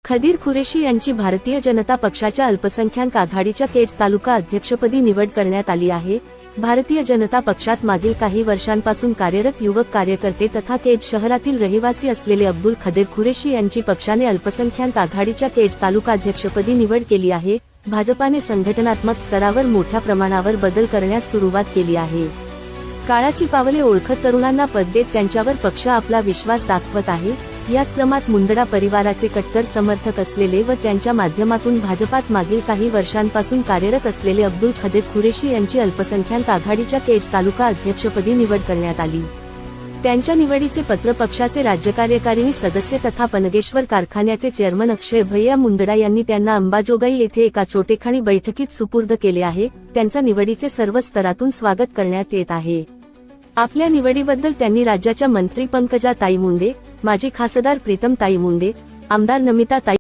खदीर खुरेशी यांची भारतीय जनता पक्षाच्या अल्पसंख्याक आघाडीच्या केज तालुका अध्यक्षपदी निवड करण्यात आली आहे। भारतीय जनता पक्षात मागील काही वर्षांपासून कार्यरत युवक कार्यकर्ते तथा केज शहरातील रहिवासी असलेले अब्दुल खदीर खुरेशी यांची पक्षाने अल्पसंख्याक आघाडीच्या केज तालुका अध्यक्षपदी निवड केली आहे। भाजपाने संघटनात्मक स्तरावर मोठ्या प्रमाणावर बदल करण्यास सुरुवात केली आहे। काळाची पावले ओळखत तरुणांना पद देत त्यांच्यावर पक्ष आपला विश्वास दाखवत आहे। याच क्रमात मुंदडा परिवाराचे कट्टर समर्थक असलेले व त्यांच्या माध्यमातून भाजपात मागील काही वर्षांपासून कार्यरत असलेले अब्दुल खदीर खुरेशी यांची अल्पसंख्याक आघाडीच्या केज तालुका अध्यक्षपदी निवड करण्यात आली। त्यांच्या निवडीचे पत्र पक्षाचे राज्य कार्यकारिणी सदस्य तथा पनगेश्वर कारखान्याचे चेअरमन अक्षय भैया मुंदडा यांनी त्यांना अंबाजोगाई येथे एका छोटेखानी बैठकीत सुपूर्द केले आहे। त्यांचा निवडीचे सर्व स्तरातून स्वागत करण्यात येत आहे। आपल्या निवडीबद्दल त्यांनी राज्याच्या मंत्री पंकजा ताई मुंडे, माजी खासदार प्रीतम ताई मुंडे, आमदार नमिता ताई